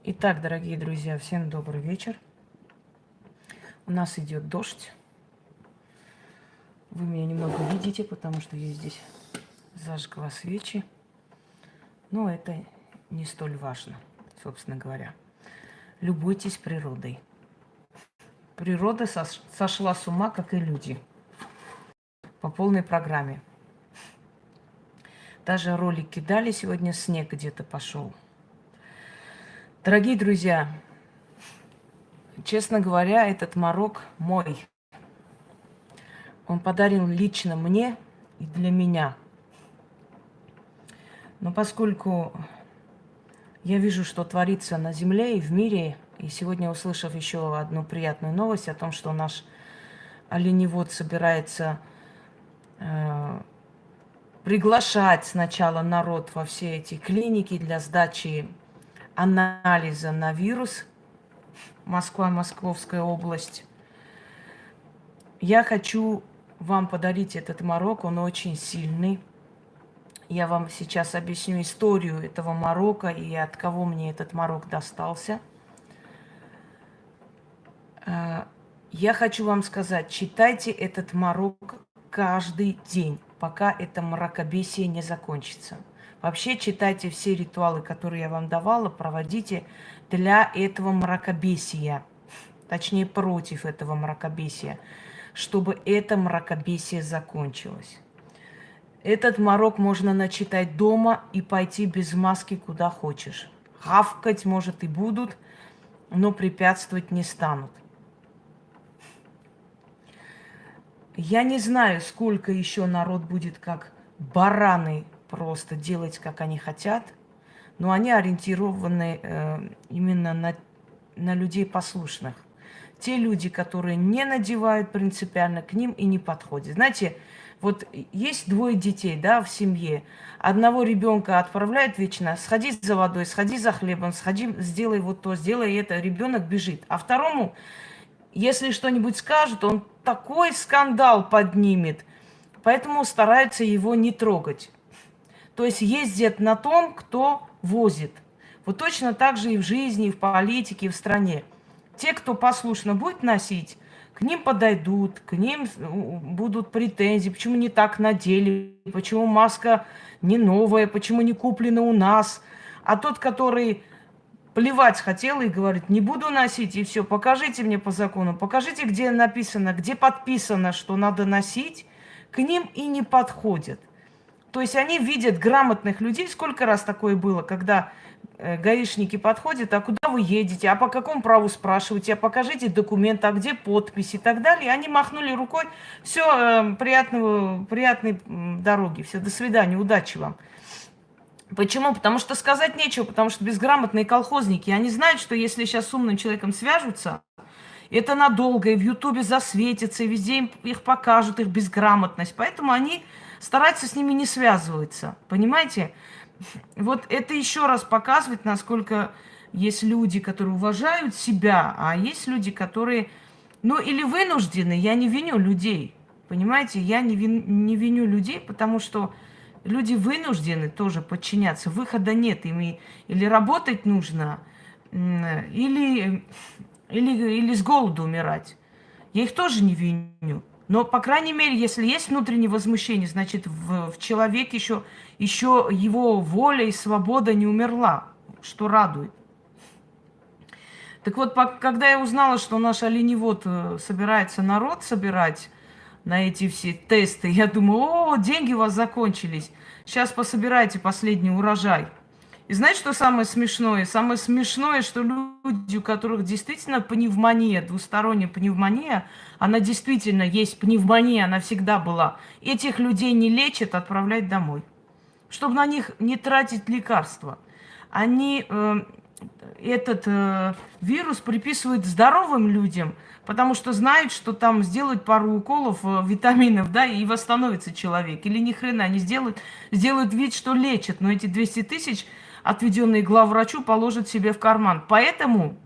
Итак, дорогие друзья, всем добрый вечер. У нас идет дождь. Вы меня немного видите, потому что я здесь зажгла свечи. Но это не столь важно, собственно говоря. Любуйтесь природой. Природа сошла с ума, как и люди, по полной программе. Даже ролики дали, сегодня снег где-то пошел. Дорогие друзья, честно говоря, этот морок мой. Он подарен лично мне и для меня. Но поскольку я вижу, что творится на Земле и в мире, и сегодня, услышав еще одну приятную новость о том, что наш оленевод собирается приглашать сначала народ во все эти клиники для сдачи анализа на вирус, Москва, Московская область, я хочу вам подарить этот морок, он очень сильный. Я вам сейчас объясню историю этого морока и от кого мне этот морок достался. Я хочу вам сказать, читайте этот морок каждый день, пока это мракобесие не закончится. Вообще читайте все ритуалы, которые я вам давала, проводите для этого мракобесия, точнее против этого мракобесия, чтобы это мракобесие закончилось. Этот морок можно начитать дома и пойти без маски куда хочешь. Гавкать, может, и будут, но препятствовать не станут. Я не знаю, сколько еще народ будет как бараны просто делать, как они хотят, но они ориентированы именно на людей послушных. Те люди, которые не надевают принципиально, к ним и не подходят. Знаете, вот есть двое детей, да, в семье. Одного ребенка отправляют вечно, сходи за водой, сходи за хлебом, сходи, сделай вот то, сделай это. Ребенок бежит. А второму, если что-нибудь скажут, он такой скандал поднимет. Поэтому стараются его не трогать. То есть ездят на том, кто возит. Вот точно так же и в жизни, и в политике, и в стране. Те, кто послушно будет носить, к ним подойдут, к ним будут претензии, почему не так надели, почему маска не новая, почему не куплена у нас. А тот, который плевать хотел и говорит, не буду носить, и все, покажите мне по закону, покажите, где написано, где подписано, что надо носить, к ним и не подходят. То есть они видят грамотных людей. Сколько раз такое было, когда гаишники подходят, а куда вы едете, а по какому праву спрашиваете, а покажите документы, а где подпись и так далее. И они махнули рукой, все, приятной дороги, все, до свидания, удачи вам. Почему? Потому что сказать нечего, потому что безграмотные колхозники, они знают, что если сейчас с умным человеком свяжутся, это надолго, и в Ютубе засветится, и везде их покажут, их безграмотность. Поэтому они стараются с ними не связываться, понимаете? Вот это еще раз показывает, насколько есть люди, которые уважают себя, а есть люди, которые, ну, или вынуждены, я не виню людей, понимаете? Я не виню людей, потому что люди вынуждены тоже подчиняться, выхода нет, им или работать нужно, или с голоду умирать. Я их тоже не виню. Но, по крайней мере, если есть внутреннее возмущение, значит, в человеке еще его воля и свобода не умерла, что радует. Так вот, когда я узнала, что наш оленевод собирается народ собирать на эти все тесты, я думаю, о, деньги у вас закончились, сейчас пособирайте последний урожай. И знаете, что самое смешное? Самое смешное, что люди, у которых действительно пневмония, двусторонняя пневмония, она действительно есть пневмония, она всегда была. Этих людей не лечат, отправляют домой, чтобы на них не тратить лекарства. Они этот вирус приписывают здоровым людям, потому что знают, что там сделают пару уколов витаминов, да, и восстановится человек. Или ни хрена не сделают вид, что лечат, но эти 200 тысяч, отведенные главврачу, положат себе в карман. Поэтому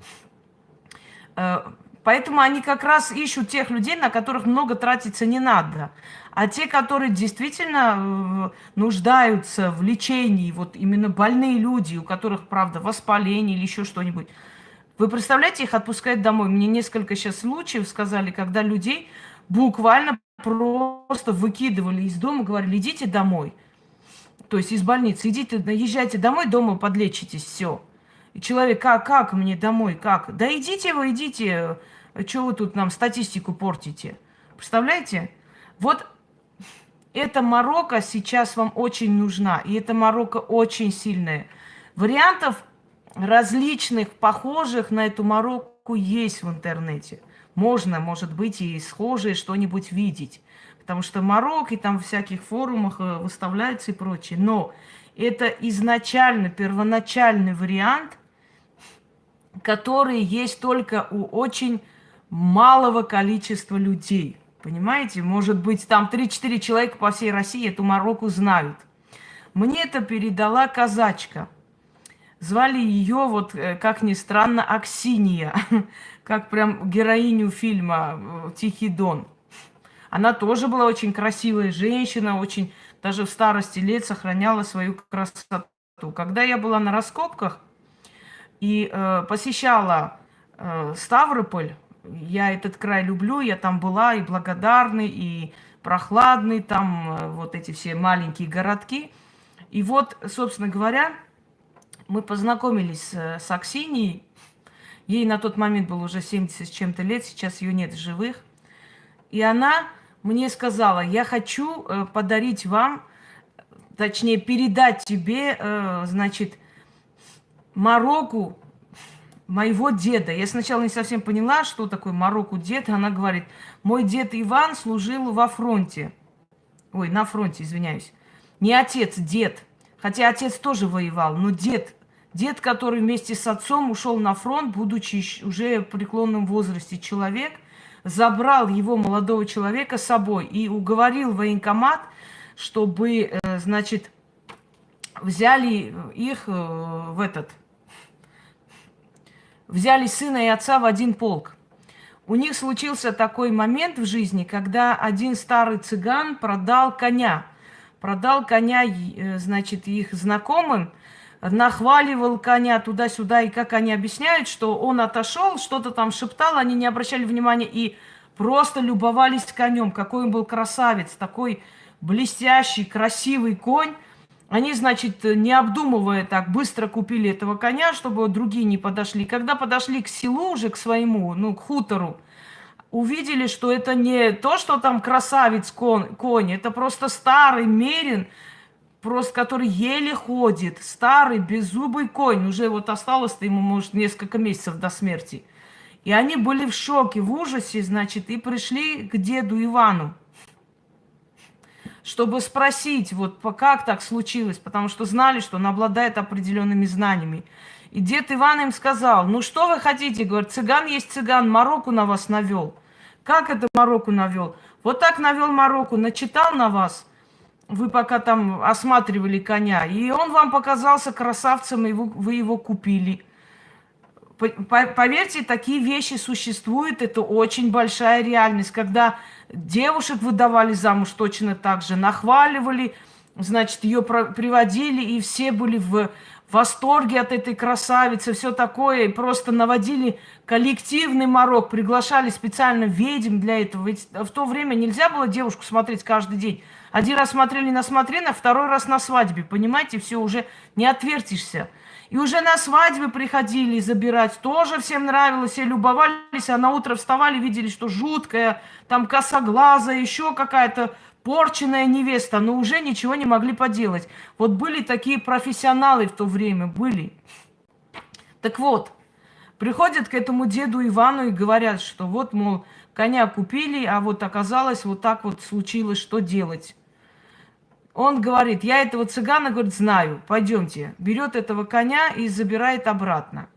Поэтому они как раз ищут тех людей, на которых много тратиться не надо. А те, которые действительно нуждаются в лечении, вот именно больные люди, у которых, правда, воспаление или еще что-нибудь, вы представляете, их отпускают домой. Мне несколько сейчас случаев сказали, когда людей буквально просто выкидывали из дома, говорили, идите домой. То есть из больницы, идите, езжайте домой, дома подлечитесь, все. И человек, как мне домой, как? Да идите вы, идите, что вы тут нам статистику портите? Представляете? Вот эта Марокко сейчас вам очень нужна, и эта Марокко очень сильная. Вариантов различных, похожих на эту Марокко есть в интернете. Можно, может быть, и схожее что-нибудь видеть. Потому что Марокко и там в всяких форумах выставляются и прочее. Но это изначально, первоначальный вариант, который есть только у очень малого количества людей. Понимаете? Может быть, там 3-4 человека по всей России эту Марокко знают. Мне это передала казачка. Звали ее, вот, как ни странно, Аксинья. Как прям героиню фильма «Тихий Дон». Она тоже была очень красивая женщина, очень даже в старости лет сохраняла свою красоту. Когда я была на раскопках и посещала Ставрополь, я этот край люблю, я там была и благодарный, и прохладный, там вот эти все маленькие городки. И вот, собственно говоря, мы познакомились с Аксиньей. Ей на тот момент было уже 70 с чем-то лет, сейчас ее нет в живых. И она мне сказала, я хочу подарить вам, точнее, передать тебе, значит, Марокко моего деда. Я сначала не совсем поняла, что такое Марокко дед. Она говорит, мой дед Иван служил во фронте. Ой, на фронте, извиняюсь. Не отец, дед. Хотя отец тоже воевал, но дед. Дед, который вместе с отцом ушел на фронт, будучи уже в преклонном возрасте человек, забрал его, молодого человека, с собой и уговорил военкомат, чтобы, значит, взяли их в этот... Взяли сына и отца в один полк. У них случился такой момент в жизни, когда один старый цыган продал коня. Продал коня, значит, их знакомым, нахваливал коня туда-сюда, и как они объясняют, что он отошел, что-то там шептал, они не обращали внимания и просто любовались конем, какой он был красавец, такой блестящий, красивый конь. Они, значит, не обдумывая так, быстро купили этого коня, чтобы другие не подошли. Когда подошли к селу уже, к своему, ну, к хутору, увидели, что это не то, что там красавец конь, это просто старый мерин, просто который еле ходит, старый беззубый конь, уже вот осталось-то ему, может, несколько месяцев до смерти. И они были в шоке, в ужасе, значит, и пришли к деду Ивану, чтобы спросить, вот как так случилось, потому что знали, что он обладает определенными знаниями. И дед Иван им сказал, ну что вы хотите, говорит, цыган есть цыган, Марокко на вас навел. Как это Марокко навел? Вот так навел Марокко, начитал на вас, вы пока там осматривали коня, и он вам показался красавцем, и вы его купили. Поверьте, такие вещи существуют, это очень большая реальность, когда девушек выдавали замуж точно так же, нахваливали, значит, ее приводили, и все были в восторге от этой красавицы, все такое, и просто наводили коллективный морок, приглашали специально ведьм для этого. Ведь в то время нельзя было девушку смотреть каждый день. Один раз смотрели на смотринах, второй раз на свадьбе, понимаете, все, уже не отвертишься. И уже на свадьбы приходили забирать, тоже всем нравилось, все любовались, а на утро вставали, видели, что жуткая, там косоглазая, еще какая-то порченная невеста, но уже ничего не могли поделать. Вот были такие профессионалы в то время, были. Так вот, приходят к этому деду Ивану и говорят, что вот, мол, коня купили, а вот оказалось, вот так вот случилось, что делать. Он говорит, я этого цыгана, говорит, знаю, пойдемте. Берет этого коня и забирает обратно.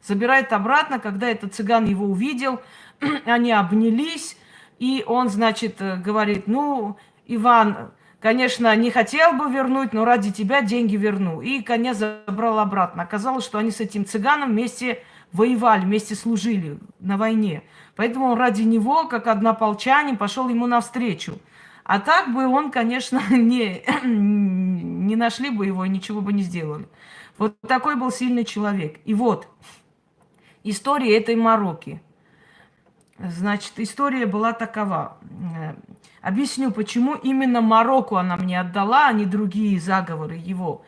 Забирает обратно, когда этот цыган его увидел, они обнялись, и он, значит, говорит, ну, Иван, конечно, не хотел бы вернуть, но ради тебя деньги верну. И коня забрал обратно. Оказалось, что они с этим цыганом вместе воевали, вместе служили на войне. Поэтому он ради него, как однополчанин, пошел ему навстречу. А так бы он, конечно, не нашли бы его, ничего бы не сделали. Вот такой был сильный человек. И вот история этой Мороки. Значит, история была такова. Объясню, почему именно Марокко она мне отдала, а не другие заговоры его.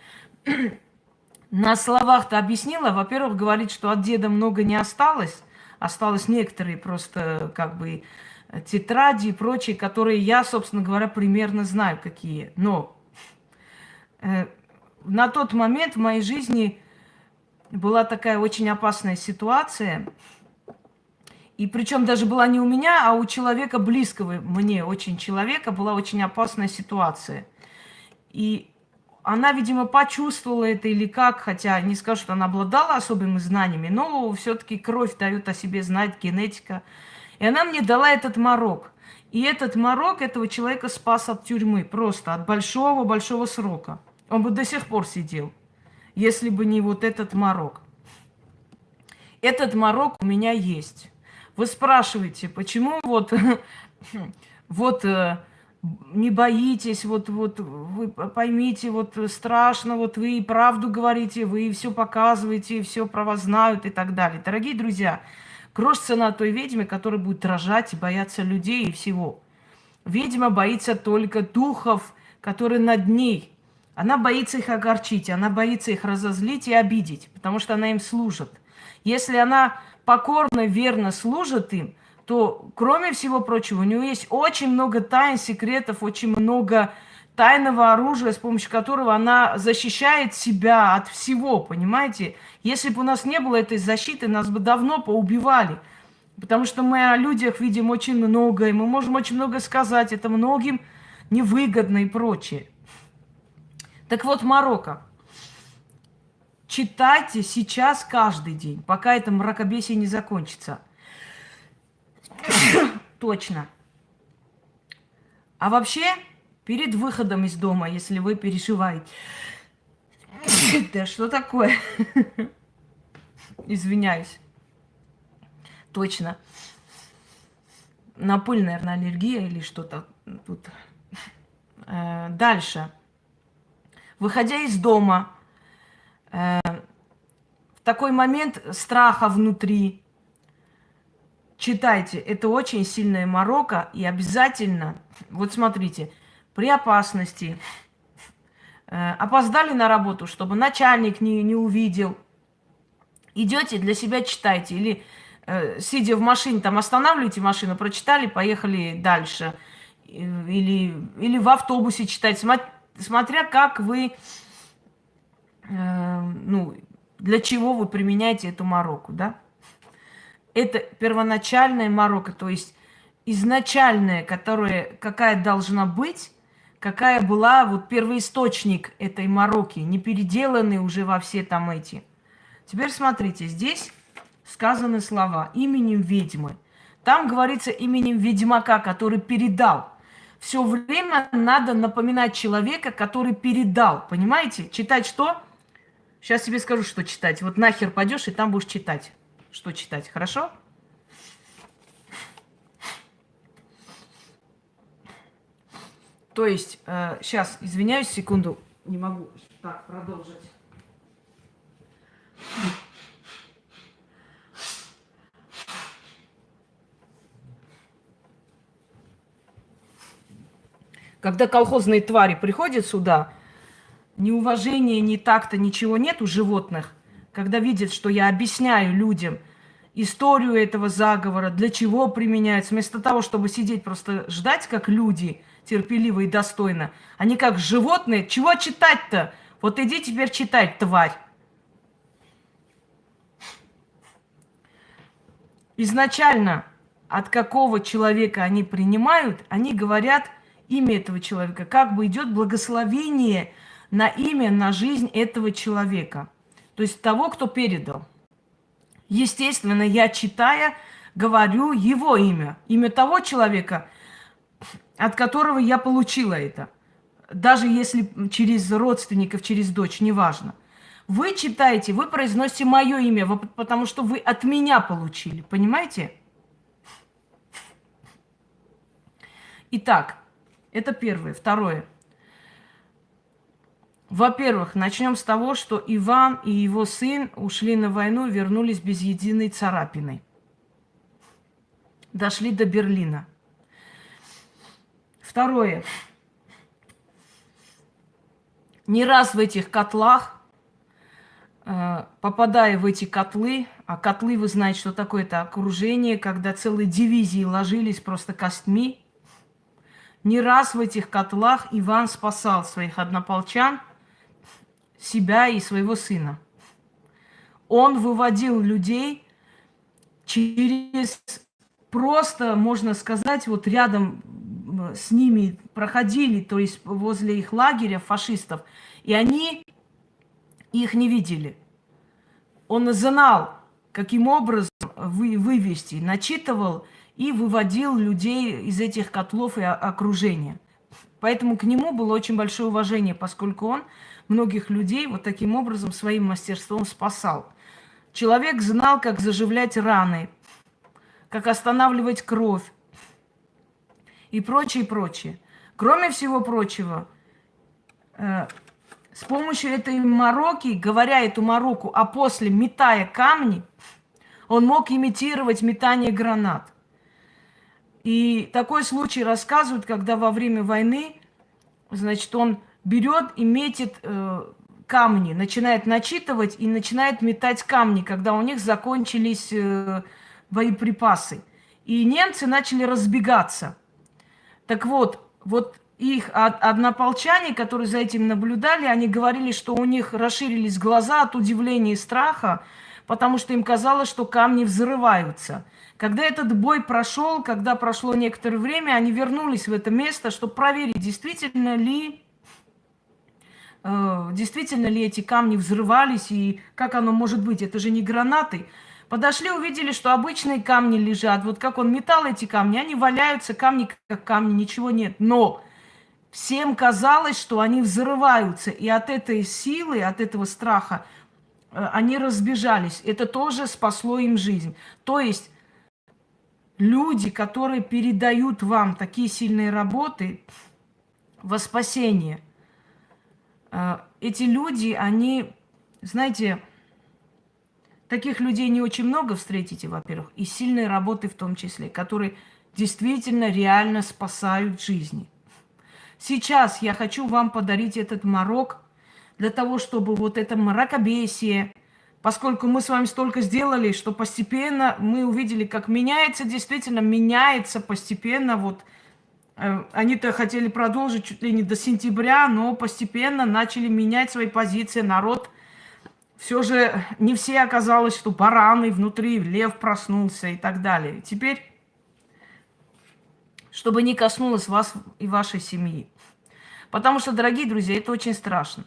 На словах-то объяснила. Во-первых, говорит, что от деда много не осталось. Осталось некоторые просто как бы тетради и прочие, которые я, собственно говоря, примерно знаю, какие. Но на тот момент в моей жизни была такая очень опасная ситуация. И причем даже была не у меня, а у человека близкого мне очень человека была очень опасная ситуация. И она, видимо, почувствовала это или как, хотя не скажу, что она обладала особыми знаниями, но все-таки кровь дает о себе знать, генетика. И она мне дала этот морок. И этот морок этого человека спас от тюрьмы, просто от большого-большого срока. Он бы до сих пор сидел, если бы не вот этот морок. Этот морок у меня есть. Вы спрашиваете, почему вот не боитесь, вот вы поймите, вот страшно, вот вы и правду говорите, вы все показываете, все про вас знают и так далее. Дорогие друзья, грош цена той ведьме, которая будет дрожать и бояться людей и всего. Ведьма боится только духов, которые над ней. Она боится их огорчить, она боится их разозлить и обидеть, потому что она им служит. Если она покорно, верно служит им, то, кроме всего прочего, у нее есть очень много тайн, секретов, очень много тайного оружия, с помощью которого она защищает себя от всего, понимаете? Если бы у нас не было этой защиты, нас бы давно поубивали. Потому что мы о людях видим очень много, и мы можем очень много сказать, это многим невыгодно и прочее. Так вот, Марокко. Читайте сейчас каждый день, пока это мракобесие не закончится. Точно. А вообще, перед выходом из дома, если вы переживаете... Да что такое? Извиняюсь. Точно. На пыль, наверное, аллергия или что-то тут. Дальше. Выходя из дома, в такой момент страха внутри, читайте, это очень сильная Марокко, и обязательно, вот смотрите, при опасности, опоздали на работу, чтобы начальник не увидел, идете, для себя читайте, или сидя в машине, там останавливаете машину, прочитали, поехали дальше, или в автобусе читайте, смотря как вы, для чего вы применяете эту Марокко, да? Это первоначальная Марокко, то есть изначальная, какая должна быть, какая была вот первоисточник этой Марокко, не переделанный уже во все там эти. Теперь смотрите, здесь сказаны слова именем ведьмы. Там говорится именем ведьмака, который передал. Все время надо напоминать человека, который передал. Понимаете? Читать что? Сейчас тебе скажу, что читать. Вот нахер пойдешь, и там будешь читать. Что читать, хорошо? То есть, сейчас, извиняюсь, секунду, не могу так продолжить. Когда колхозные твари приходят сюда, ни уважения, ни такта, ничего нет у животных, когда видят, что я объясняю людям историю этого заговора, для чего применяется, вместо того, чтобы сидеть просто ждать, как люди, терпеливо и достойно, они как животные, чего читать-то? Вот иди теперь читать, тварь. Изначально от какого человека они принимают, они говорят имя этого человека, как бы идет благословение на имя, на жизнь этого человека. То есть того, кто передал. Естественно, я, читая, говорю его имя. Имя того человека, от которого я получила это. Даже если через родственников, через дочь, неважно. Вы читаете, вы произносите мое имя, потому что вы от меня получили. Понимаете? Итак, это первое. Второе. Во-первых, начнем с того, что Иван и его сын ушли на войну и вернулись без единой царапины. Дошли до Берлина. Второе. Не раз в этих котлах, попадая в эти котлы, а котлы, вы знаете, что такое это окружение, когда целые дивизии ложились просто костьми, не раз в этих котлах Иван спасал своих однополчан, себя и своего сына. Он выводил людей через просто, можно сказать, вот рядом с ними проходили, то есть возле их лагеря фашистов, и они их не видели. Он знал, каким образом вывести, начитывал и выводил людей из этих котлов и окружения. Поэтому к нему было очень большое уважение, поскольку он многих людей вот таким образом своим мастерством спасал. Человек знал, как заживлять раны, как останавливать кровь и прочее, прочее. Кроме всего прочего, с помощью этой мороки, говоря эту мороку, а после метая камни, он мог имитировать метание гранат. И такой случай рассказывают, когда во время войны, значит, он берет и метит камни, начинает начитывать и начинает метать камни, когда у них закончились боеприпасы. И немцы начали разбегаться. Так вот их однополчане, которые за этим наблюдали, они говорили, что у них расширились глаза от удивления и страха, потому что им казалось, что камни взрываются. Когда этот бой прошел, когда прошло некоторое время, они вернулись в это место, чтобы проверить, действительно ли эти камни взрывались и как оно может быть. Это же не гранаты. Подошли, увидели, что обычные камни лежат. Вот как он метал эти камни, они валяются, камни как камни, ничего нет. Но всем казалось, что они взрываются. И от этой силы, от этого страха они разбежались. Это тоже спасло им жизнь. То есть люди, которые передают вам такие сильные работы во спасение, эти люди, они, знаете, таких людей не очень много встретите, во-первых, и сильные работы в том числе, которые действительно реально спасают жизни. Сейчас я хочу вам подарить этот морок для того, чтобы вот это мракобесие, поскольку мы с вами столько сделали, что постепенно мы увидели, как меняется, действительно меняется постепенно. Вот они-то хотели продолжить чуть ли не до сентября, но постепенно начали менять свои позиции. Народ все же не все оказалось, что бараны внутри, лев проснулся и так далее. Теперь, чтобы не коснулось вас и вашей семьи. Потому что, дорогие друзья, это очень страшно.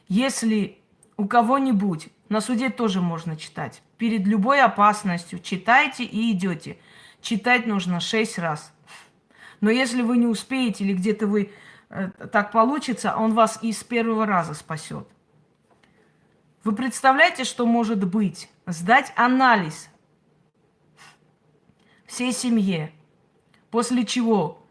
Если у кого-нибудь, на суде тоже можно читать, перед любой опасностью читайте и идете. Читать нужно 6 раз. Но если вы не успеете или где-то вы так получится, он вас и с первого раза спасет. Вы представляете, что может быть? Сдать анализ всей семье, после чего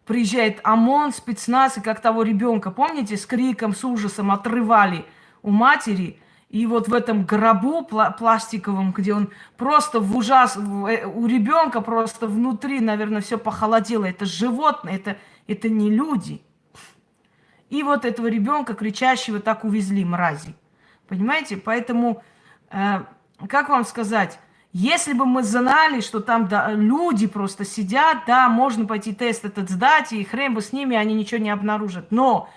приезжает ОМОН, спецназ, и как того ребенка, помните, с криком, с ужасом отрывали у матери, и вот в этом гробу пластиковом, где он просто в ужас, у ребенка просто внутри, наверное, все похолодело. Это животное, это не люди. И вот этого ребенка, кричащего, так увезли, мрази. Понимаете? Поэтому, как вам сказать, если бы мы знали, что там люди просто сидят, да, можно пойти тест этот сдать, и хрен бы с ними, они ничего не обнаружат. Но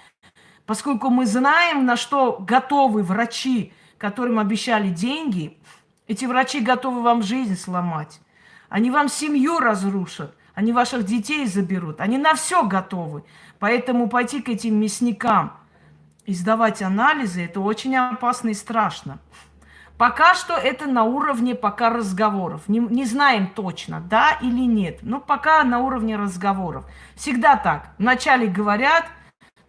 поскольку мы знаем, на что готовы врачи, которым обещали деньги, эти врачи готовы вам жизнь сломать. Они вам семью разрушат, они ваших детей заберут, они на все готовы. Поэтому пойти к этим мясникам и сдавать анализы, это очень опасно и страшно. Пока что это на уровне пока разговоров. Не знаем точно, да или нет. Но пока на уровне разговоров. Всегда так. Вначале говорят,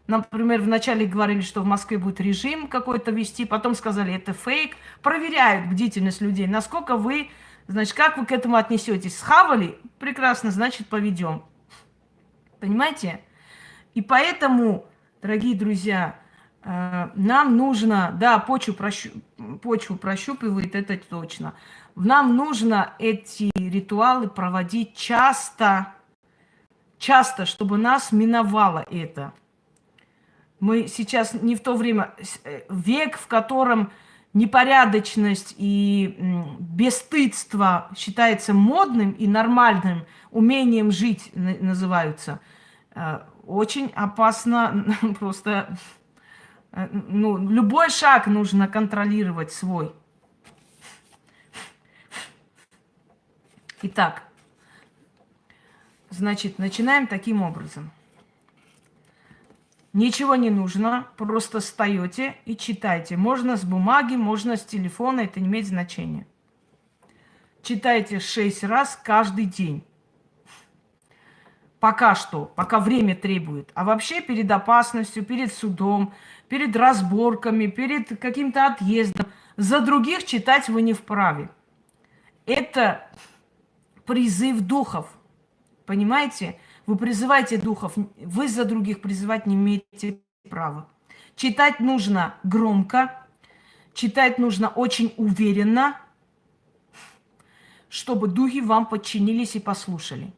Например, вначале говорили, что в Москве будет режим какой-то вести, потом сказали, это фейк. Проверяют бдительность людей, насколько вы, значит, как вы к этому отнесетесь. Схавали? Прекрасно, значит, поведем. Понимаете? И поэтому, дорогие друзья, нам нужно, да, почву прощупывает, это точно. Нам нужно эти ритуалы проводить часто, часто, чтобы нас миновало это. Мы сейчас не в то время, век, в котором непорядочность и бесстыдство считается модным и нормальным, умением жить называются. Очень опасно просто, ну, любой шаг нужно контролировать свой. Итак, значит, начинаем таким образом. Ничего не нужно, просто встаете и читайте. Можно с бумаги, можно с телефона, это не имеет значения. Читайте 6 раз каждый день. Пока что, пока время требует. А вообще перед опасностью, перед судом, перед разборками, перед каким-то отъездом, за других читать вы не вправе. Это призыв духов. Понимаете? Вы призываете духов, вы за других призывать не имеете права. Читать нужно громко, читать нужно очень уверенно, чтобы духи вам подчинились и послушали.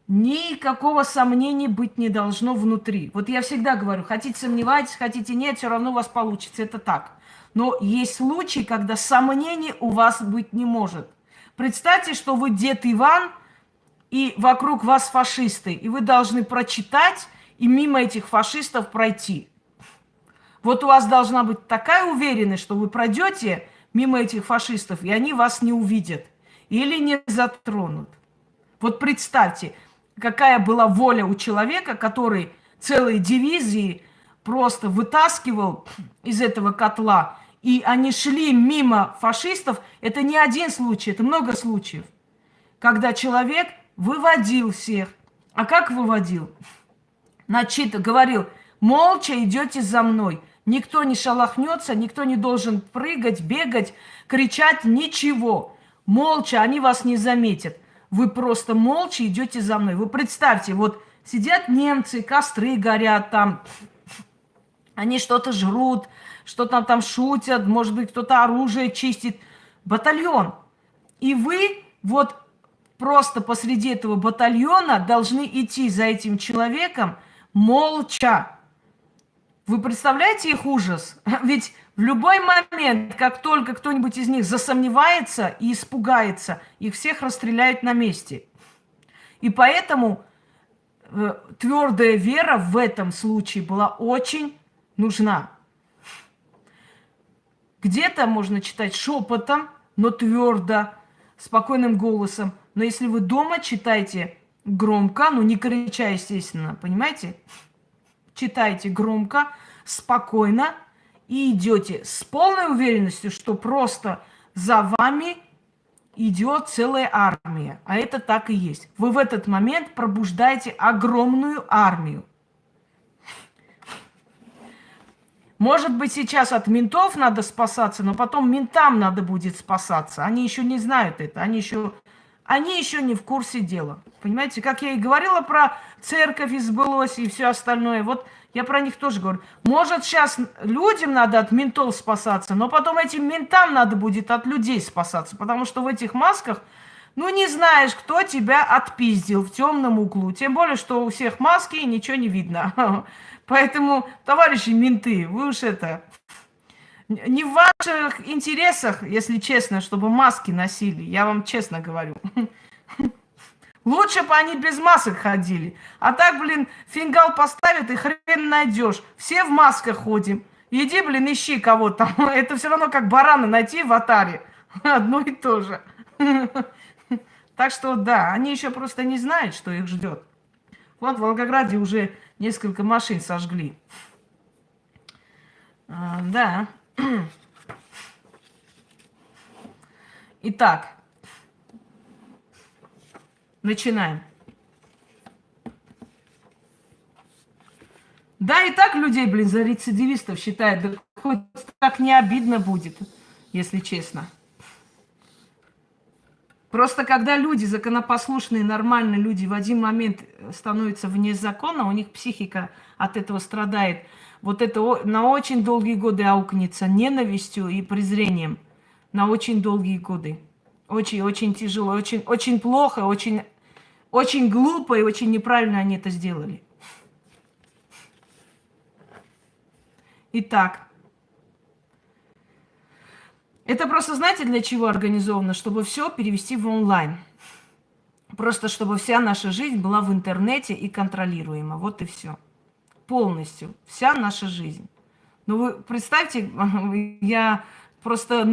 Никакого сомнения быть не должно внутри. Вот я всегда говорю, хотите сомневайтесь, хотите нет, все равно у вас получится. Это так. Но есть случаи, когда сомнений у вас быть не может. Представьте, что вы дед Иван, и вокруг вас фашисты, и вы должны прочитать и мимо этих фашистов пройти. Вот у вас должна быть такая уверенность, что вы пройдете мимо этих фашистов, и они вас не увидят или не затронут. Вот представьте, какая была воля у человека, который целые дивизии просто вытаскивал из этого котла, и они шли мимо фашистов. Это не один случай, это много случаев, когда человек выводил всех. А как выводил? Значит, говорил, молча идете за мной. Никто не шелохнется, никто не должен прыгать, бегать, кричать, ничего. Молча, они вас не заметят. Вы просто молча идете за мной. Вы представьте, вот сидят немцы, костры горят там, они что-то жрут, что-то там шутят, может быть, кто-то оружие чистит. Батальон. И вы вот просто посреди этого батальона должны идти за этим человеком молча. Вы представляете их ужас? Ведь в любой момент, как только кто-нибудь из них засомневается и испугается, их всех расстреляют на месте. И поэтому твердая вера в этом случае была очень нужна. Где-то можно читать шепотом, но твердо, спокойным голосом. Но если вы дома читаете громко, ну не крича, естественно, понимаете? Читайте громко, спокойно и идете с полной уверенностью, что просто за вами идет целая армия. А это так и есть. Вы в этот момент пробуждаете огромную армию. Может быть, сейчас от ментов надо спасаться, но потом ментам надо будет спасаться. Они еще не знают это, они еще не в курсе дела. Понимаете, как я и говорила про церковь избылось и все остальное. Вот я про них тоже говорю. Может, сейчас людям надо от ментов спасаться, но потом этим ментам надо будет от людей спасаться. Потому что в этих масках, ну, не знаешь, кто тебя отпиздил в темном углу. Тем более, что у всех маски и ничего не видно. Поэтому, товарищи менты, вы уж это... Не в ваших интересах, если честно, чтобы маски носили. Я вам честно говорю. Лучше бы они без масок ходили. А так, блин, фингал поставят и хрен найдешь. Все в масках ходим. Иди, блин, ищи кого-то. Это все равно как барана найти в атаре. Одно и то же. Так что, да, они еще просто не знают, что их ждет. Вот в Волгограде уже несколько машин сожгли. Да. Итак, начинаем. Да, и так людей, блин, за рецидивистов считают. Да хоть так не обидно будет, если честно. Просто когда люди, законопослушные, нормальные люди, в один момент становятся вне закона, у них психика от этого страдает. Вот это на очень долгие годы аукнется ненавистью и презрением. На очень долгие годы. Очень тяжело, очень плохо, очень глупо и очень неправильно они это сделали. Итак, это просто, знаете, для чего организовано? Чтобы все перевести в онлайн. Просто чтобы вся наша жизнь была в интернете и контролируема. Вот и все. Полностью. Вся наша жизнь. Ну, вы представьте, я просто,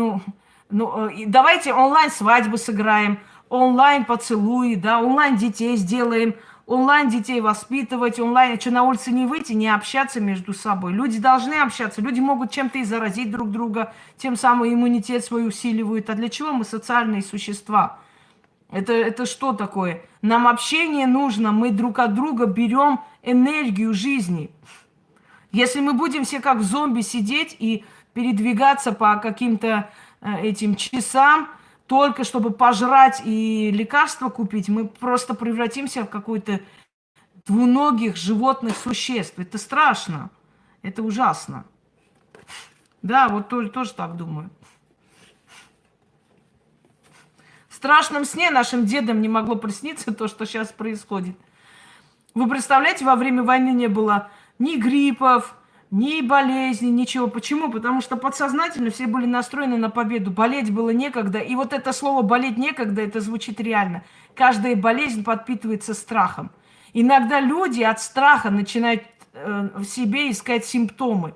давайте онлайн свадьбу сыграем, онлайн поцелуи, да, онлайн детей сделаем, онлайн детей воспитывать, онлайн, что на улице не выйти, не общаться между собой. Люди должны общаться, люди могут чем-то и заразить друг друга, тем самым иммунитет свой усиливают. А для чего мы социальные существа? Это что такое? Нам общение нужно, мы друг от друга берем энергию жизни. Если мы будем все как зомби сидеть и передвигаться по каким-то этим часам, только чтобы пожрать и лекарства купить, мы просто превратимся в какой-то двуногих животных существ. Это страшно. Это ужасно. Да, вот тоже так думаю. В страшном сне нашим дедам не могло присниться то, что сейчас происходит. Вы представляете, во время войны не было ни гриппов, ни болезней, ничего. Почему? Потому что подсознательно все были настроены на победу. Болеть было некогда. И вот это слово «болеть некогда» это звучит реально. Каждая болезнь подпитывается страхом. Иногда люди от страха начинают в себе искать симптомы.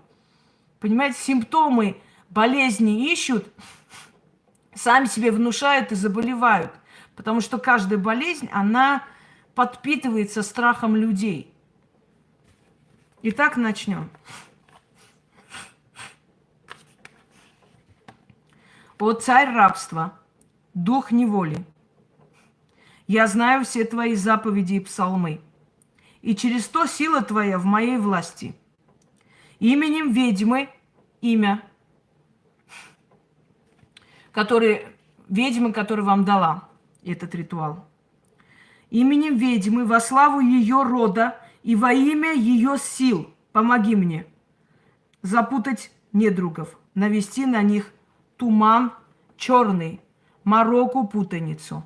Понимаете, симптомы болезни ищут, сами себе внушают и заболевают. Потому что каждая болезнь, она подпитывается страхом людей. Итак, начнем. О царь рабства, дух неволи, я знаю все твои заповеди и псалмы, и через то сила твоя в моей власти. Именем ведьмы, имя, ведьмы, которая вам дала этот ритуал. Именем ведьмы во славу ее рода и во имя ее сил помоги мне запутать недругов, навести на них туман черный, мороку путаницу.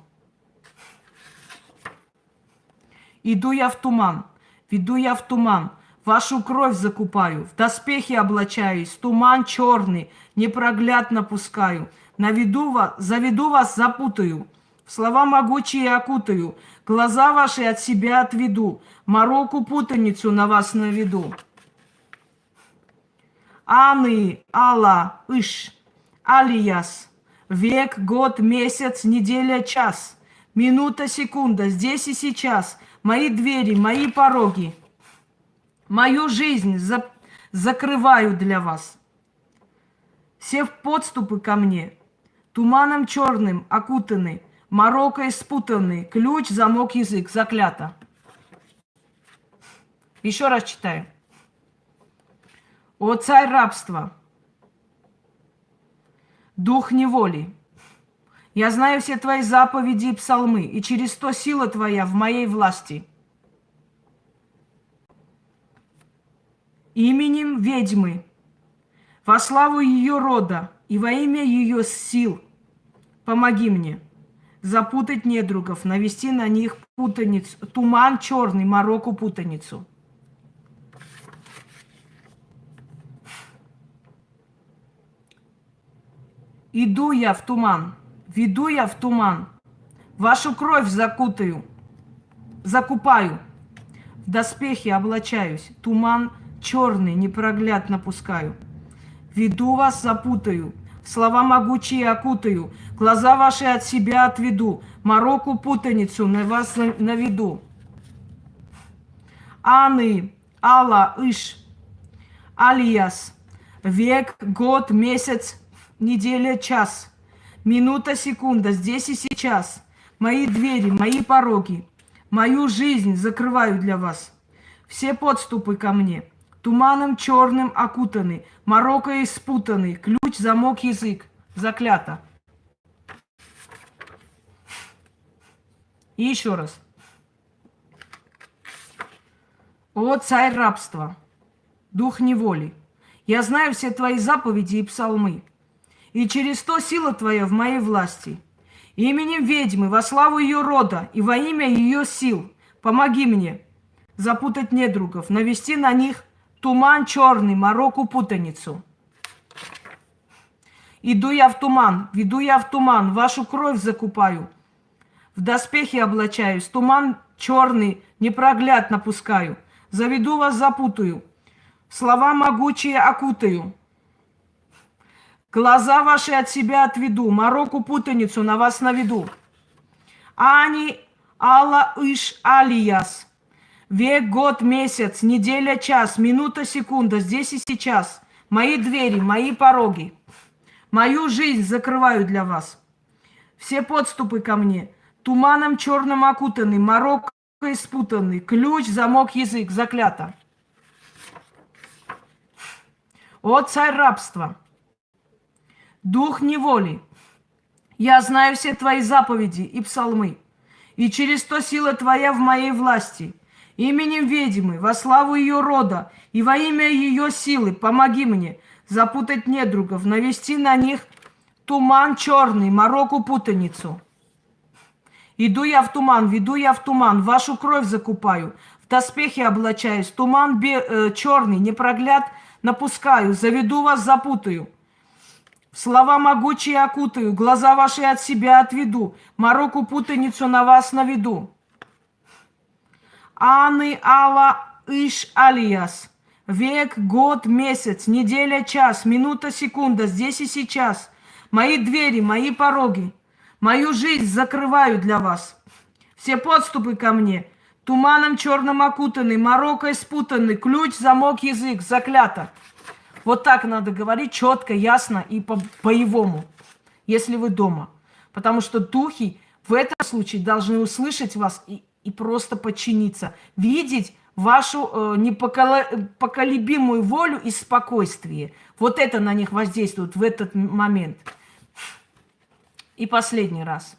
Иду я в туман, веду я в туман, вашу кровь закупаю, в доспехи облачаюсь, туман черный, непроглядно пускаю, заведу вас, запутаю, в слова могучие окутаю, глаза ваши от себя отведу, мороку путаницу на вас наведу. Аны, Алла, Иш, Алияс, век, год, месяц, неделя, час, минута, секунда, здесь и сейчас, мои двери, мои пороги, мою жизнь закрываю для вас. Все подступы ко мне, туманом черным окутаны, морокой спутаны, ключ, замок, язык, заклято. Еще раз читаю. О царь рабства, дух неволи, я знаю все твои заповеди и псалмы, и через то сила твоя в моей власти. Именем ведьмы, во славу ее рода и во имя ее сил, помоги мне запутать недругов, навести на них путаницу, туман черный, мороку путаницу. Иду я в туман, веду я в туман, вашу кровь закупаю, в доспехи облачаюсь, туман черный непроглядно пускаю. Веду вас, запутаю, слова могучие окутаю, глаза ваши от себя отведу, мороку путаницу на вас наведу. Аны, Алла, Иш, Алияс, век, год, месяц, неделя, час, минута, секунда, здесь и сейчас. Мои двери, мои пороги, мою жизнь закрываю для вас. Все подступы ко мне, туманом черным окутанный, морокой спутанный, ключ, замок, язык. Заклято. И еще раз. О, царь рабства, дух неволи, я знаю все твои заповеди и псалмы, и через то сила твоя в моей власти. Именем ведьмы, во славу ее рода и во имя ее сил, помоги мне запутать недругов, навести на них туман черный, мороку путаницу. Иду я в туман, веду я в туман, вашу кровь закупаю, в доспехи облачаюсь, туман черный непрогляд напускаю, заведу вас, запутаю, слова могучие окутаю, глаза ваши от себя отведу, мороку путаницу на вас наведу. Ани Алла Иш Алияс. Век, год, месяц, неделя, час, минута, секунда, здесь и сейчас. Мои двери, мои пороги. Мою жизнь закрываю для вас. Все подступы ко мне, туманом черным окутанный, морокой спутанный, ключ, замок, язык, заклято. О, царь рабства, дух неволи, я знаю все твои заповеди и псалмы, и через то сила твоя в моей власти. Именем ведьмы, во славу ее рода и во имя ее силы помоги мне запутать недругов, навести на них туман черный, мороку путаницу. Иду я в туман, веду я в туман, вашу кровь закупаю, в доспехи облачаюсь, туман черный, непрогляд напускаю, заведу вас, запутаю. Слова могучие окутаю, глаза ваши от себя отведу, мороку путаницу на вас наведу. Аны Алла Иш Алияс. Век, год, месяц, неделя, час, минута, секунда, здесь и сейчас. Мои двери, мои пороги, мою жизнь закрываю для вас. Все подступы ко мне, туманом черным окутанный, морокой спутанный, ключ, замок, язык, заклято. Вот так надо говорить четко, ясно и по-боевому, если вы дома. Потому что духи в этом случае должны услышать вас и просто подчиниться, видеть вашу непоколебимую волю и спокойствие. Вот это на них воздействует в этот момент. И последний раз.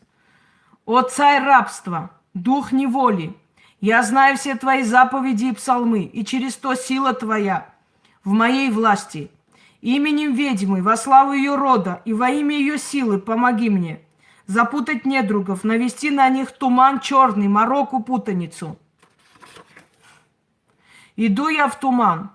О, царь рабства, дух неволи, я знаю все твои заповеди и псалмы, и через то сила твоя в моей власти. Именем ведьмы, во славу ее рода и во имя ее силы помоги мне запутать недругов, навести на них туман черный, мороку путаницу. Иду я в туман,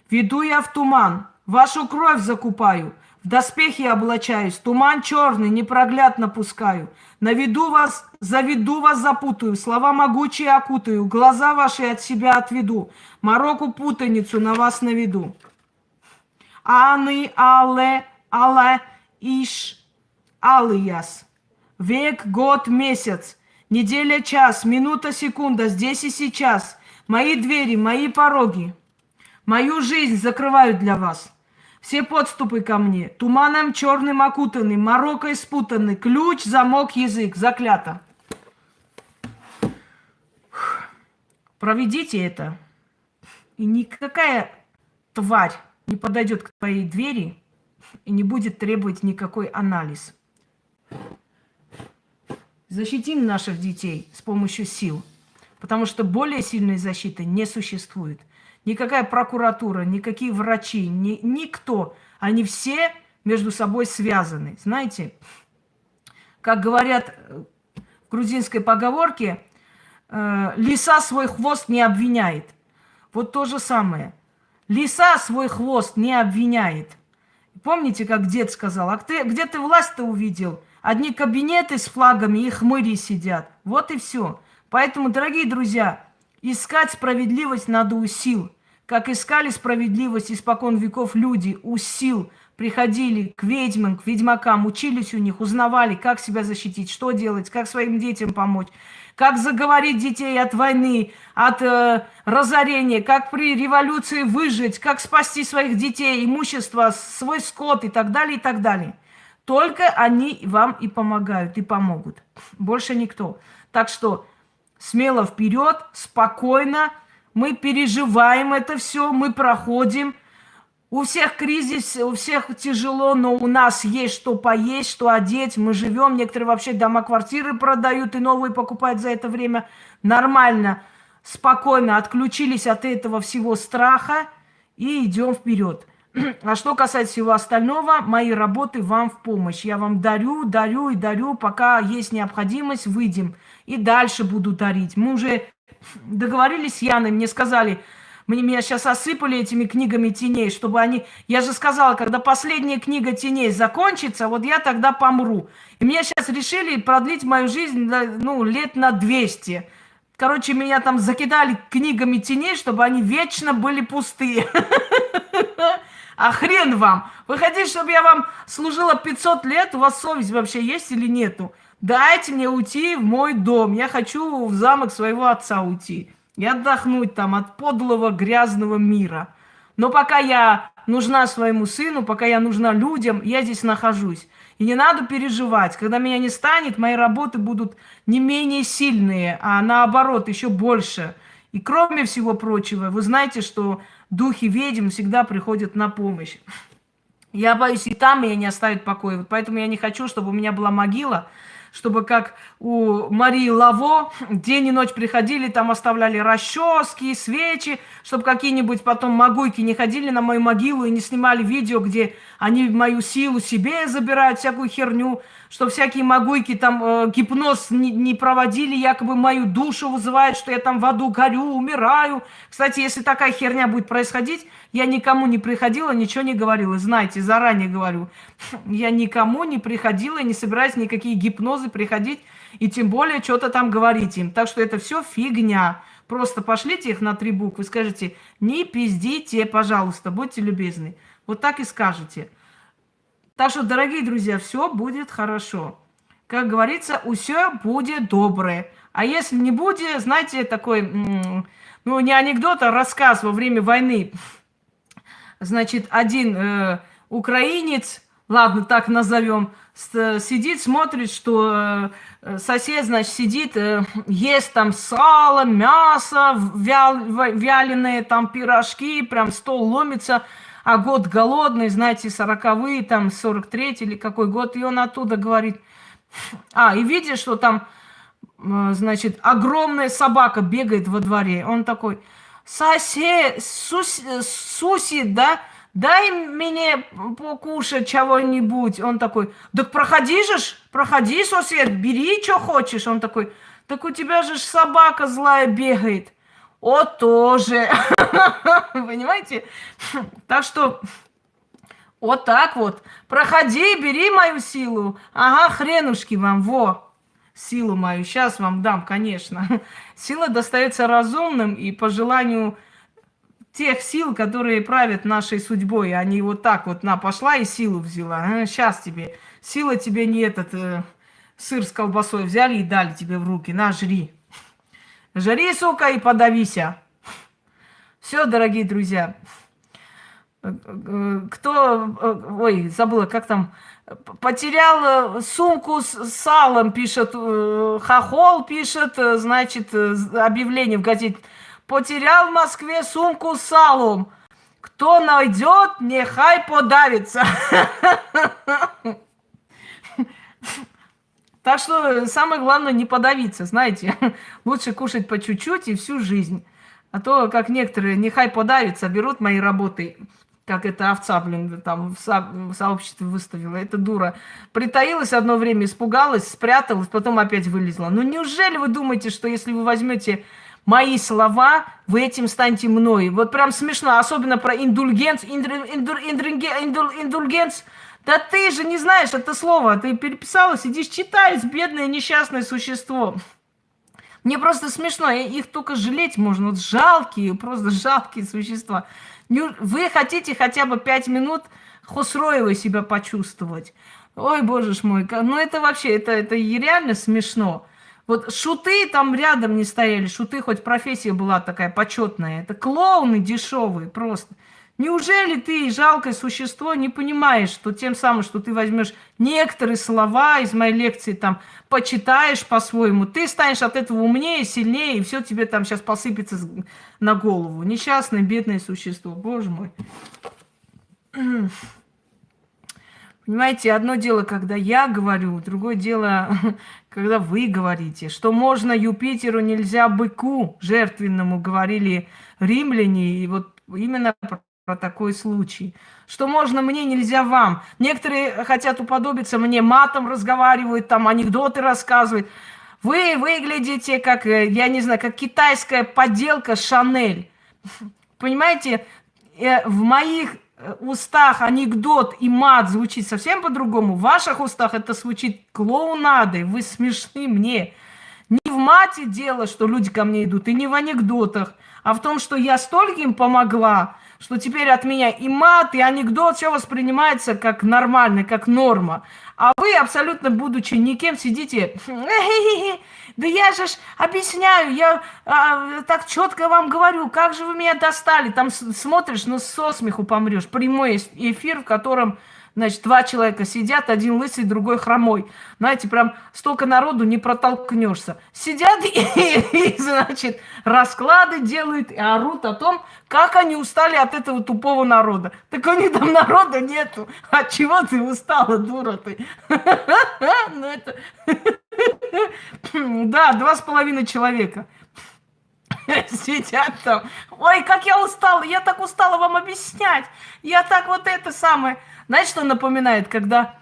веду я в туман, вашу кровь закупаю, в доспехи облачаюсь, туман черный, непрогляд напускаю. Наведу вас, заведу вас, запутаю, слова могучие окутаю, глаза ваши от себя отведу, мороку путаницу на вас наведу. Аны Алле Алла Иш Алияс. Век, год, месяц, неделя, час, минута, секунда, здесь и сейчас. Мои двери, мои пороги, мою жизнь закрывают для вас. Все подступы ко мне, туманом черным окутанный, морокой спутанный, ключ, замок, язык, заклято. Проведите это, и никакая тварь не подойдет к твоей двери и не будет требовать никакой анализ. Защитим наших детей с помощью сил, потому что более сильной защиты не существует. Никакая прокуратура, никакие врачи, никто. Они все между собой связаны. Знаете, как говорят в грузинской поговорке, лиса свой хвост не обвиняет. Вот то же самое. Лиса свой хвост не обвиняет. Помните, как дед сказал, где ты власть-то увидел? Одни кабинеты с флагами и хмыри сидят. Вот и все. Поэтому, дорогие друзья, искать справедливость надо у сил. Как искали справедливость испокон веков люди у сил, приходили к ведьмам, к ведьмакам, учились у них, узнавали, как себя защитить, что делать, как своим детям помочь, как заговорить детей от войны, от разорения, как при революции выжить, как спасти своих детей, имущество, свой скот и так далее, и так далее. Только они вам и помогают, и помогут. Больше никто. Так что смело вперед, спокойно, мы переживаем это все, мы проходим. У всех кризис, у всех тяжело, но у нас есть что поесть, что одеть. Мы живем, некоторые вообще дома-квартиры продают и новые покупают за это время. Нормально, спокойно отключились от этого всего страха и идем вперед. А что касается всего остального, мои работы вам в помощь. Я вам дарю, дарю и дарю, пока есть необходимость, выйдем. И дальше буду дарить. Мы уже договорились с Яной, мне сказали, меня сейчас осыпали этими книгами теней, чтобы они... Я же сказала, когда последняя книга теней закончится, вот я тогда помру. И меня сейчас решили продлить мою жизнь, ну, лет на 200. Короче, меня там закидали книгами теней, чтобы они вечно были пустые. А хрен вам! Вы хотите, чтобы я вам служила 500 лет? У вас совесть вообще есть или нету? Дайте мне уйти в мой дом. Я хочу в замок своего отца уйти. И отдохнуть там от подлого грязного мира. Но пока я нужна своему сыну, пока я нужна людям, я здесь нахожусь. И не надо переживать. Когда меня не станет, мои работы будут не менее сильные, а наоборот, еще больше. И кроме всего прочего, вы знаете, что духи ведьм всегда приходят на помощь. Я боюсь, и там меня не оставят в покое. Вот поэтому я не хочу, чтобы у меня была могила, чтобы как у Марии Лаво день и ночь приходили, там оставляли расчески, свечи, чтобы какие-нибудь потом магуйки не ходили на мою могилу и не снимали видео, где они мою силу себе забирают, всякую херню, что всякие магуйки там гипноз не проводили, якобы мою душу вызывают, что я там в аду горю, умираю. Кстати, если такая херня будет происходить, я никому не приходила, ничего не говорила. Знаете, заранее говорю, я никому не приходила, не собираюсь никакие гипнозы приходить, и тем более что-то там говорить им. Так что это все фигня. Просто пошлите их на 3 буквы, скажите, не пиздите, пожалуйста, будьте любезны. Вот так и скажете. Так что, дорогие друзья, все будет хорошо. Как говорится, все будет доброе. А если не будет, знаете, такой, ну, не анекдот, а рассказ во время войны. Значит, один украинец, ладно, так назовем, сидит, смотрит, что сосед, значит, сидит, ест там сало, мясо, вяленые там пирожки, прям стол ломится, а год голодный, знаете, 40-е, там 43-й или какой год, и он оттуда говорит, и видит, что там, значит, огромная собака бегает во дворе, он такой, сосед, сусед, да, дай мне покушать чего-нибудь. Он такой, так проходи же, проходи, сосед, бери, что хочешь. Он такой, так у тебя же собака злая бегает. О, тоже. Понимаете? Так что вот так вот. Проходи, бери мою силу. Ага, хренушки вам, во. Силу мою сейчас вам дам, конечно. Сила достается разумным и по желанию тех сил, которые правят нашей судьбой. Они вот так вот, пошла и силу взяла. Сейчас тебе. Сила тебе не сыр с колбасой взяли и дали тебе в руки. На, жри. Жри, сука, и подавися. Все, дорогие друзья. Ой, забыла, как там... Потерял сумку с салом, пишет, хохол пишет, значит, объявление в газете. Потерял в Москве сумку с салом. Кто найдет, нехай подавится. Так что самое главное не подавиться, знаете. Лучше кушать по чуть-чуть и всю жизнь. А то, как некоторые, нехай подавятся, берут мои работы, как эта овца, блин, там в сообществе выставила. Это дура. Притаилась одно время, испугалась, спряталась, потом опять вылезла. Ну неужели вы думаете, что если вы возьмете мои слова, вы этим станете мной? Вот прям смешно, особенно про индульгенц. Да ты же не знаешь это слово, ты переписала, сидишь, читаешь, бедное несчастное существо. Мне просто смешно, их только жалеть можно, вот жалкие, просто жалкие существа. Вы хотите хотя бы 5 минут Хосроевой себя почувствовать? Ой, боже ж мой, ну это вообще, это реально смешно. Вот шуты там рядом не стояли, шуты хоть профессия была такая почетная. Это клоуны дешевые просто. Неужели ты, жалкое существо, не понимаешь, что тем самым, что ты возьмешь некоторые слова из моей лекции, там, почитаешь по-своему, ты станешь от этого умнее, сильнее, и все тебе там сейчас посыпется на голову. Несчастное, бедное существо, боже мой. Понимаете, одно дело, когда я говорю, другое дело, когда вы говорите, что можно Юпитеру, нельзя быку жертвенному, говорили римляне, и вот именно про такой случай. Что можно мне, нельзя вам. Некоторые хотят уподобиться мне, матом разговаривают, там анекдоты рассказывают. Вы выглядите как, я не знаю, как китайская подделка Шанель. Понимаете, в моих устах анекдот и мат звучит совсем по-другому. В ваших устах это звучит клоунадой. Вы смешны мне. Не в мате дело, что люди ко мне идут, и не в анекдотах, а в том, что я стольким помогла, что теперь от меня и мат, и анекдот все воспринимается как нормально, как норма. А вы, абсолютно будучи никем, сидите, да я же объясняю, я так четко вам говорю, как же вы меня достали. Там смотришь, ну со смеху помрешь. Прямой эфир, в котором, значит, два человека сидят, один лысый, другой хромой. Знаете, прям столько народу не протолкнешься. Сидят и, значит, расклады делают и орут о том, как они устали от этого тупого народа. Так у них там народа нету. От чего ты устала, дура ты? Ну это... Да, 2,5 человека. Сидят там. Ой, как я устала. Я так устала вам объяснять. Я так вот это самое... Знаете, что напоминает, когда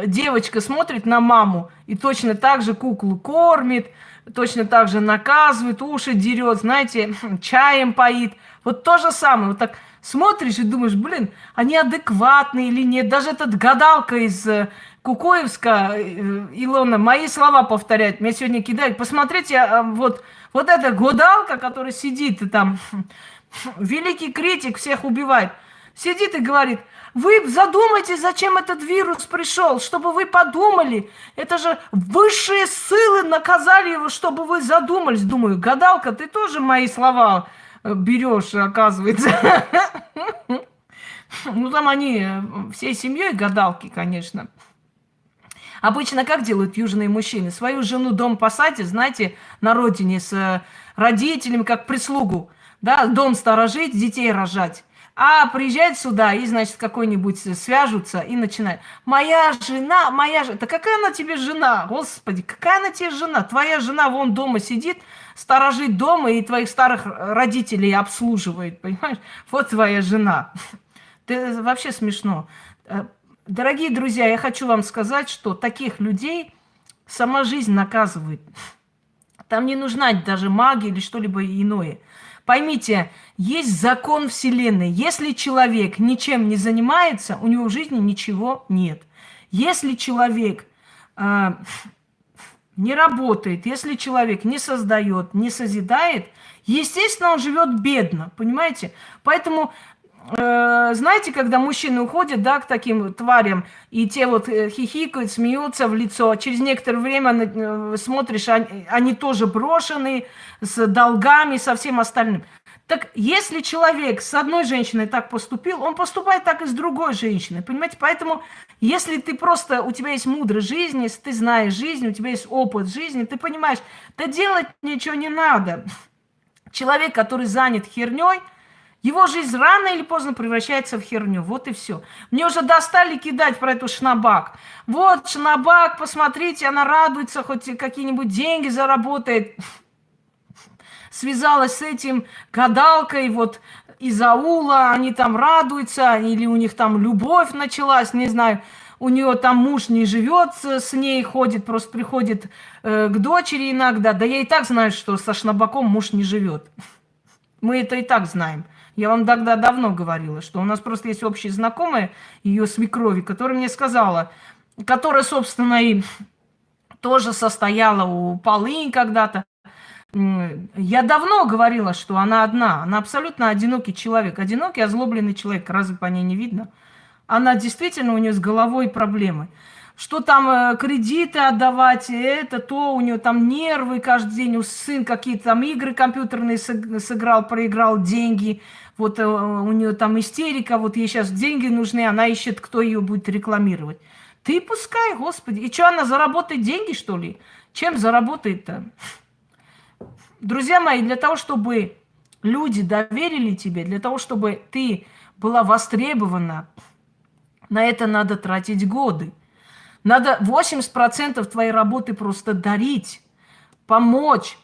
девочка смотрит на маму и точно так же куклу кормит, точно так же наказывает, уши дерет, знаете, чаем поит. Вот то же самое. Вот так смотришь и думаешь, блин, они адекватные или нет. Даже этот гадалка из Кукуевска, Илона, мои слова повторяет. Меня сегодня кидают. Посмотрите, вот эта гадалка, которая сидит и там, великий критик, всех убивает, сидит и говорит... Вы задумайтесь, зачем этот вирус пришел, чтобы вы подумали. Это же высшие силы наказали его, чтобы вы задумались. Думаю, гадалка, ты тоже мои слова берешь, оказывается. Ну, там они всей семьей гадалки, конечно. Обычно как делают южные мужчины? Свою жену дом посадят, знаете, на родине с родителями, как прислугу. Да, дом сторожить, детей рожать. А приезжает сюда и, значит, какой-нибудь свяжутся и начинают. Моя жена. Да какая она тебе жена? Господи, какая она тебе жена? Твоя жена вон дома сидит, сторожит дома и твоих старых родителей обслуживает, понимаешь? Вот твоя жена. Это вообще смешно. Дорогие друзья, я хочу вам сказать, что таких людей сама жизнь наказывает. Там не нужна даже магия или что-либо иное. Поймите, есть закон Вселенной. Если человек ничем не занимается, у него в жизни ничего нет. Если человек не работает, если человек не создает, не созидает, естественно, он живет бедно, понимаете? Поэтому, знаете, когда мужчины уходят, да, к таким тварям, и те вот хихикают, смеются в лицо, через некоторое время смотришь, они тоже брошены, с долгами, со всем остальным. Так если человек с одной женщиной так поступил, он поступает так и с другой женщиной, понимаете? Поэтому, если ты просто, у тебя есть мудрость жизни, если ты знаешь жизнь, у тебя есть опыт жизни, ты понимаешь, да делать ничего не надо. Человек, который занят херней, его жизнь рано или поздно превращается в херню. Вот и все. Мне уже достали кидать про эту Шнабак. Вот Шнабак, посмотрите, она радуется, хоть какие-нибудь деньги заработает. Связалась с этим гадалкой, вот из аула, они там радуются, или у них там любовь началась, не знаю. У нее там муж не живет с ней, ходит, просто приходит к дочери иногда. Да я и так знаю, что со Шнабаком муж не живет. Мы это и так знаем. Я вам тогда давно говорила, что у нас просто есть общая знакомая, ее свекрови, которая мне сказала, которая, собственно, и тоже состояла у Полынь когда-то. Я давно говорила, что она одна. Она абсолютно одинокий человек. Одинокий, озлобленный человек. Разве по ней не видно? Она действительно, у нее с головой проблемы. что там кредиты отдавать, это, то, у нее там нервы каждый день, у сын какие-то там игры компьютерные сыграл, проиграл деньги, вот у нее там истерика, вот ей сейчас деньги нужны, она ищет, кто ее будет рекламировать. Ты пускай, Господи. И что, она заработает деньги, что ли? Чем заработает-то? Друзья мои, для того, чтобы люди доверили тебе, для того, чтобы ты была востребована, на это надо тратить годы. Надо 80% твоей работы просто дарить, помочь.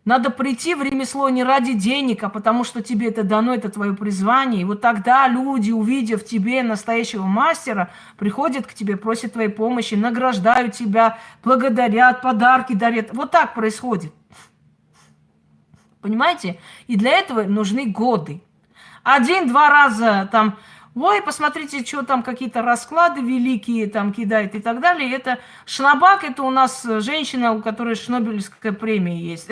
Надо прийти в ремесло не ради денег, а потому что тебе это дано, это твое призвание. И вот тогда люди, увидев в тебе настоящего мастера, приходят к тебе, просят твоей помощи, награждают тебя, благодарят, подарки дарят. Вот так происходит. Понимаете? И для этого нужны годы. Один-два раза там, ой, посмотрите, что там какие-то расклады великие там кидает и так далее. Это Шнабак, это у нас женщина, у которой Шнобелевская премия есть.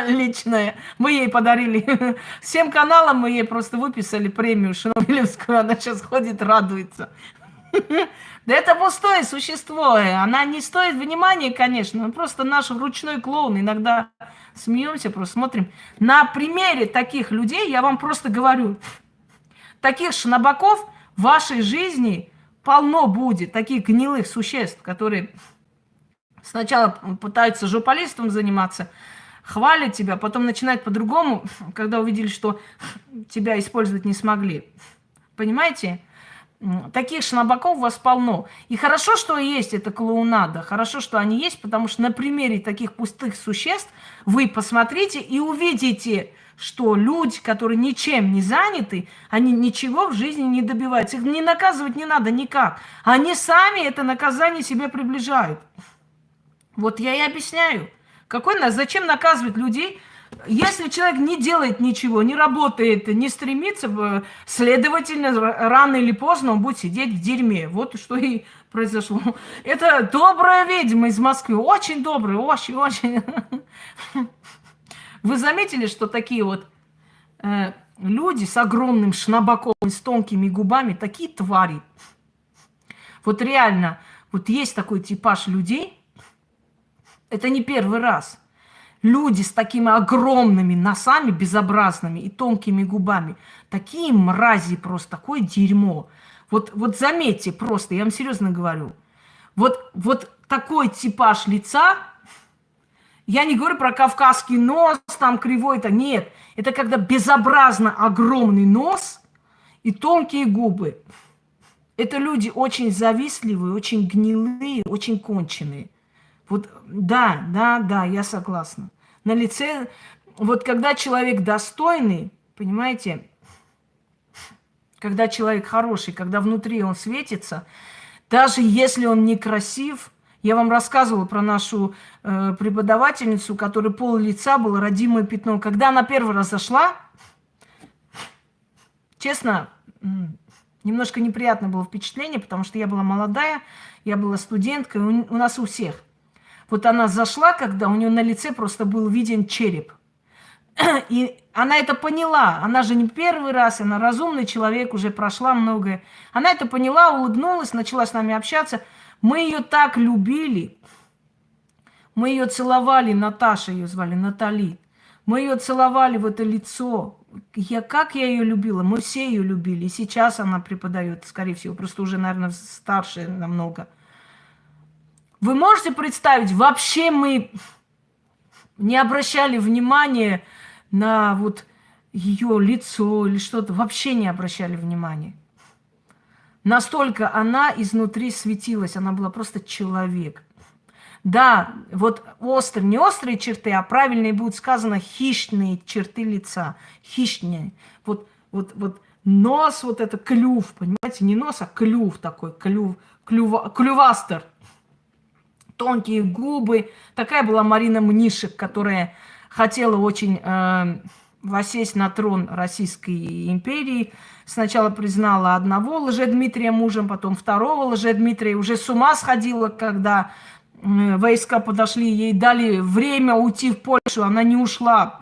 Личная. Мы ей подарили. Всем каналам мы ей просто выписали премию Шнобелевскую. Она сейчас ходит, радуется. Да это пустое существо. Она не стоит внимания, конечно. Он просто наш ручной клоун. Иногда смеемся, просто смотрим. На примере таких людей я вам просто говорю. Таких шнабаков в вашей жизни полно будет. Таких гнилых существ, которые сначала пытаются жополистом заниматься, хвалят тебя, потом начинают по-другому, когда увидели, что тебя использовать не смогли. Понимаете? Таких шнабаков у вас полно. И хорошо, что есть эта клоунада. Хорошо, что они есть, потому что на примере таких пустых существ вы посмотрите и увидите, что люди, которые ничем не заняты, они ничего в жизни не добиваются. Их не наказывать не надо никак. Они сами это наказание себе приближают. Вот я и объясняю. Зачем наказывать людей? Если человек не делает ничего, не работает, не стремится, следовательно, рано или поздно он будет сидеть в дерьме. Вот что и произошло. Это добрая ведьма из Москвы. Очень добрая, очень-очень. Вы заметили, что такие вот люди с огромным шнабаком, с тонкими губами, такие твари. Вот реально, вот есть такой типаж людей. Это не первый раз. Люди с такими огромными носами, безобразными и тонкими губами. Такие мрази просто, такое дерьмо. Вот заметьте просто, я вам серьезно говорю. Вот такой типаж лица, я не говорю про кавказский нос, там кривой-то, нет. Это когда безобразно огромный нос и тонкие губы. Это люди очень завистливые, очень гнилые, очень конченые. Вот, да, я согласна. На лице, вот когда человек достойный, понимаете, когда человек хороший, когда внутри он светится, даже если он некрасив, я вам рассказывала про нашу преподавательницу, у которой пол лица было родимое пятно. Когда она первый раз зашла, честно, немножко неприятное было впечатление, потому что я была молодая, я была студенткой, у нас у всех. Вот она зашла, когда у нее на лице просто был виден череп. И она это поняла. Она же не первый раз, она разумный человек, уже прошла многое. Она это поняла, улыбнулась, начала с нами общаться. Мы ее так любили. Мы ее целовали, Наташа ее звали, Натали. Мы ее целовали в это лицо. Как я ее любила, мы все ее любили. И сейчас она преподает, скорее всего, просто уже, наверное, старше намного. Вы можете представить, вообще мы не обращали внимания на вот ее лицо или что-то, вообще не обращали внимания. Настолько она изнутри светилась, она была просто человек. Да, вот не острые черты, а правильные будут сказано хищные черты лица, хищные. Вот нос, вот это клюв, понимаете, не нос, а клюв такой, клювастер. Тонкие губы. Такая была Марина Мнишек, которая хотела очень воссесть на трон Российской империи. Сначала признала одного Лжедмитрия мужем, потом второго Лжедмитрия. Уже с ума сходила, когда войска подошли, ей дали время уйти в Польшу. Она не ушла.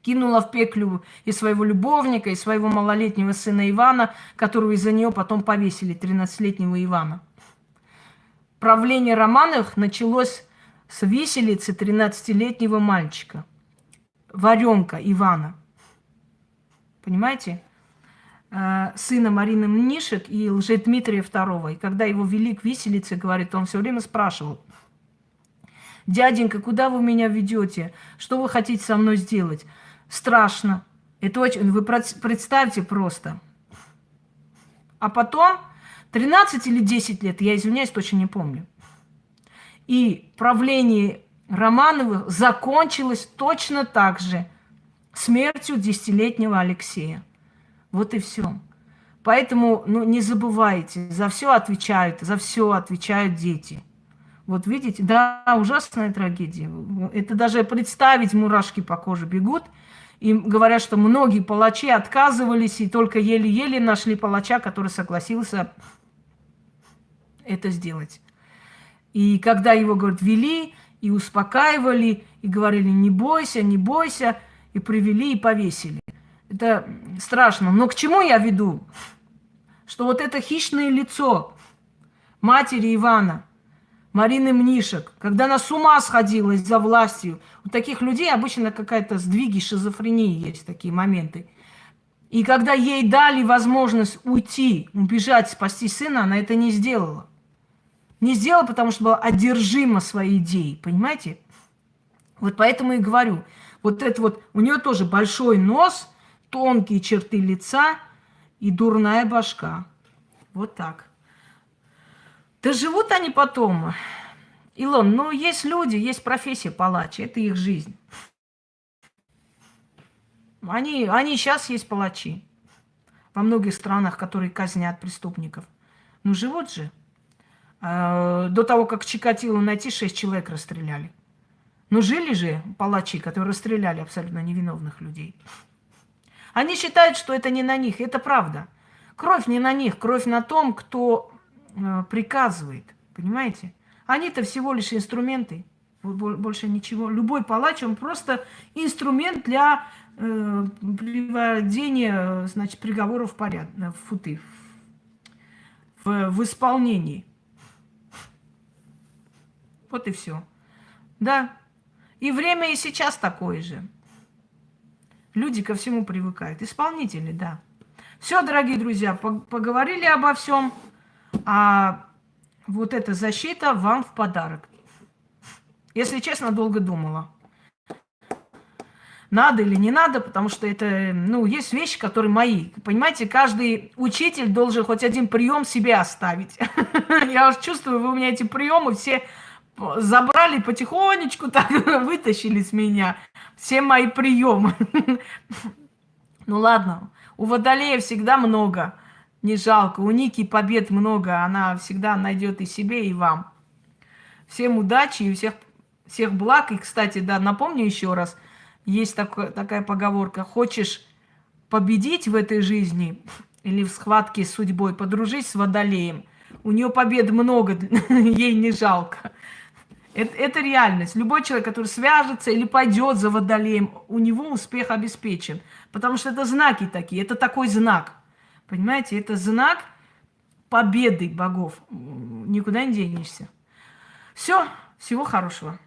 Кинула в пеклю и своего любовника, и своего малолетнего сына Ивана, которого из-за нее потом повесили, 13-летнего Ивана. правление Романовых началось с виселицы 13-летнего мальчика, Варенка Ивана. Понимаете? Сына Марины Мнишек и Лжедмитрия II. И когда его вели к виселице, говорит, он все время спрашивал: дяденька, куда вы меня ведете? Что вы хотите со мной сделать? Страшно. Это очень... Вы представьте просто. А потом 13 или 10 лет, я извиняюсь, точно не помню. И правление Романовых закончилось точно так же смертью 10-летнего Алексея. Вот и все. Поэтому не забывайте, за все отвечают дети. Вот видите, да, ужасная трагедия. Это даже представить, мурашки по коже бегут. И говорят, что многие палачи отказывались, и только еле-еле нашли палача, который согласился это сделать. И когда его, говорят, вели и успокаивали, и говорили: не бойся, не бойся, и привели, и повесили. Это страшно. Но к чему я веду? Что вот это хищное лицо матери Ивана, Марины Мнишек, когда она с ума сходила за властью. У таких людей обычно какая-то сдвиги, шизофрении есть, такие моменты. И когда ей дали возможность уйти, убежать, спасти сына, она это не сделала. Не сделала, потому что была одержима своей идеей, понимаете? Вот поэтому и говорю, вот это вот, у нее тоже большой нос, тонкие черты лица и дурная башка. Вот так. Да живут они потом. Илон, есть люди, есть профессия палачи, это их жизнь. Они сейчас есть палачи во многих странах, которые казнят преступников. Живут же. До того, как Чикатило найти, 6 человек расстреляли. Жили же палачи, которые расстреляли абсолютно невиновных людей. Они считают, что это не на них. Это правда. Кровь не на них, кровь на том, кто приказывает. Понимаете? Они-то всего лишь инструменты. Больше ничего. Любой палач, он просто инструмент для приведения, значит, приговоров в порядок, в исполнении. Вот и все. Да. И время и сейчас такое же. Люди ко всему привыкают. Исполнители, да. Все, дорогие друзья, поговорили обо всем. А вот эта защита вам в подарок. Если честно, долго думала. Надо или не надо, потому что это, есть вещи, которые мои. Понимаете, каждый учитель должен хоть один прием себе оставить. Я уж чувствую, вы у меня эти приемы все забрали потихонечку, так вытащили с меня. Все мои приемы. Ладно, у Водолея всегда много. Не жалко. У Ники побед много. Она всегда найдет и себе, и вам. Всем удачи и всех благ. И, кстати, да, напомню еще раз. Есть такая поговорка. Хочешь победить в этой жизни или в схватке с судьбой, подружись с Водолеем. У нее побед много, ей не жалко. Это реальность. Любой человек, который свяжется или пойдет за Водолеем, у него успех обеспечен. Потому что это знаки такие. Это такой знак. Понимаете, это знак победы богов. Никуда не денешься. Все, всего хорошего.